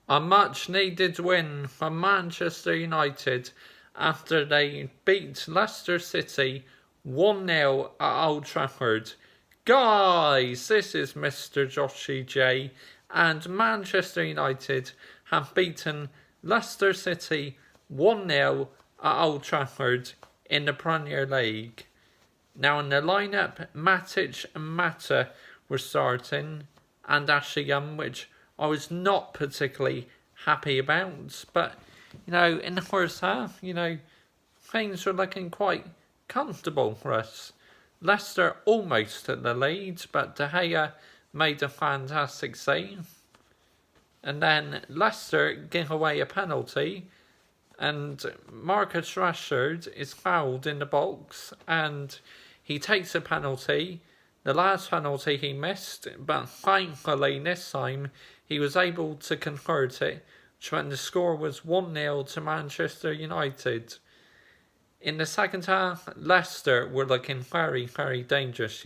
A much needed win for Manchester United after they beat Leicester City 1-0 at Old Trafford. Guys, this is Mr. Joshy J, and Manchester United have beaten Leicester City 1-0 at Old Trafford in the Premier League. Now in the lineup, Matic and Mata were starting, and Ashley Young, which I was not particularly happy about. But, in the first half, things were looking quite comfortable for us. Leicester almost took the lead, but De Gea made a fantastic save. And then Leicester gave away a penalty, and Marcus Rashford is fouled in the box, and he takes a penalty. The last penalty he missed, but thankfully this time he was able to convert it, when the score was 1-0 to Manchester United. In the second half, Leicester were looking very, very dangerous.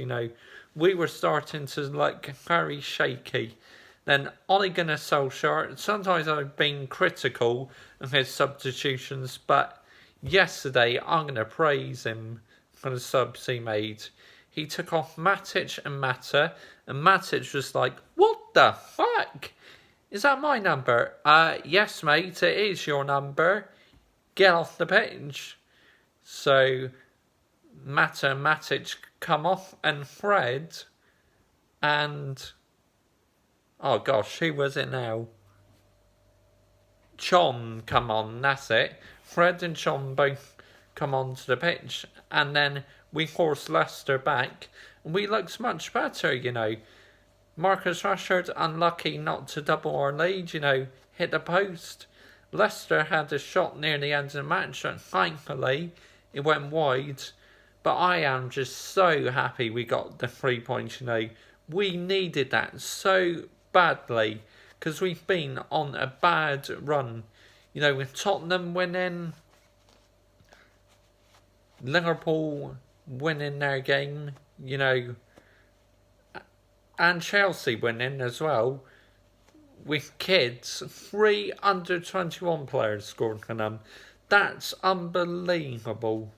We were starting to look very shaky. Then Ole Gunnar Solskjaer, sometimes I've been critical of his substitutions, but yesterday I'm going to praise him for the subs he made. He took off Matic and Mata, and Matic was like, "What the fuck? Is that my number?" Yes, mate, it is your number. Get off the pitch. So Mata and Matic come off, and Fred and oh gosh, who was it now? Chon come on, that's it. Fred and Chon both come onto the pitch, and then we forced Leicester back, and we looked much better, Marcus Rashford unlucky not to double our lead, hit the post. Leicester had a shot near the end of the match, and thankfully it went wide. But I am just so happy we got the 3 points, We needed that so badly, because we've been on a bad run. With Tottenham winning, Liverpool winning their game, and Chelsea winning as well. With kids, 3 under-21 players scored for them. That's unbelievable.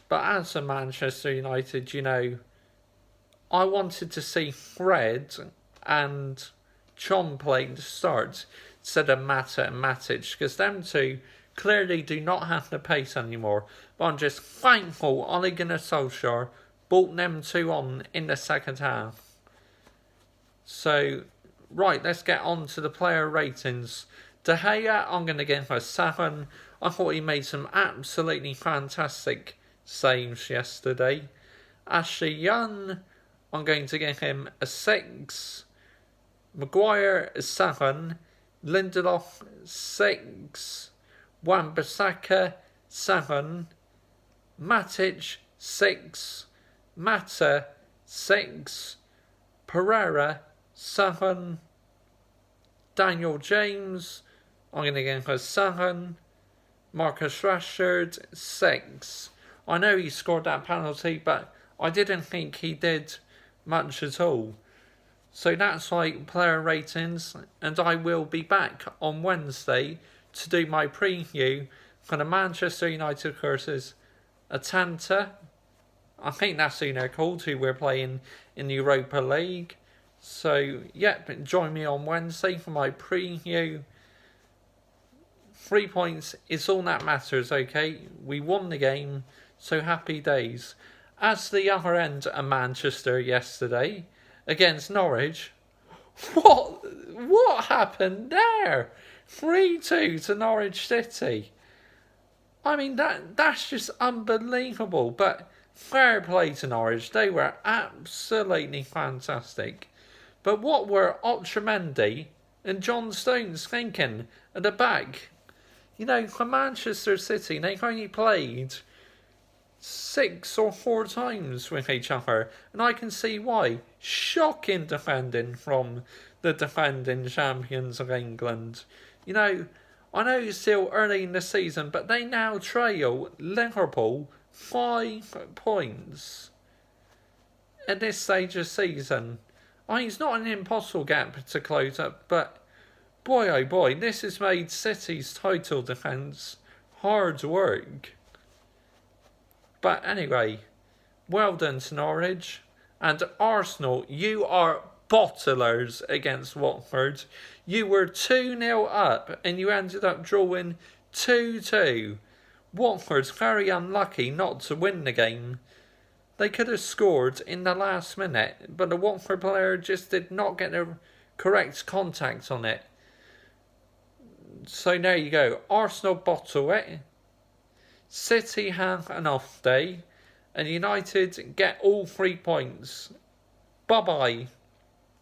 But as a Manchester United, I wanted to see Fred and Chon playing to start instead of Mata and Matic, because them two clearly do not have the pace anymore. But I'm just thankful Ole Gunnar Solskjaer brought them two on in the second half. So, right, let's get on to the player ratings. De Gea, I'm going to give him a 7. I thought he made some absolutely fantastic saves yesterday. Ashley Young, I'm going to give him a 6. Maguire, a 7. Lindelof, 6. Wan-Bissaka, 7. Matic, 6. Mata, 6. Pereira, 7. Daniel James, I'm going to give him a 7. Marcus Rashford, 6. I know he scored that penalty, but I didn't think he did much at all. So that's like player ratings, and I will be back on Wednesday to do my preview for the Manchester United versus Atalanta. I think that's who they're called, who we're playing in the Europa League. So, join me on Wednesday for my preview. 3 points is all that matters, okay? We won the game, so happy days. As the other end of Manchester yesterday, against Norwich, what happened there? 3-2 to Norwich City. I mean, that's just unbelievable, but fair play to Norwich. They were absolutely fantastic. But what were Otamendi and John Stones thinking at the back? For Manchester City, they've only played 6 or 4 times with each other, and I can see why. Shocking defending from the defending champions of England. I know it's still early in the season, but they now trail Liverpool 5 points at this stage of season. It's not an impossible gap to close up, but Boy oh boy, this has made City's title defence hard work. But anyway, well done to Norwich. And Arsenal, you are bottlers against Watford. You were 2-0 up and you ended up drawing 2-2. Watford's very unlucky not to win the game. They could have scored in the last minute, but the Watford player just did not get the correct contact on it. So there you go. Arsenal bottle it. City have an off day. And United get all 3 points. Bye-bye.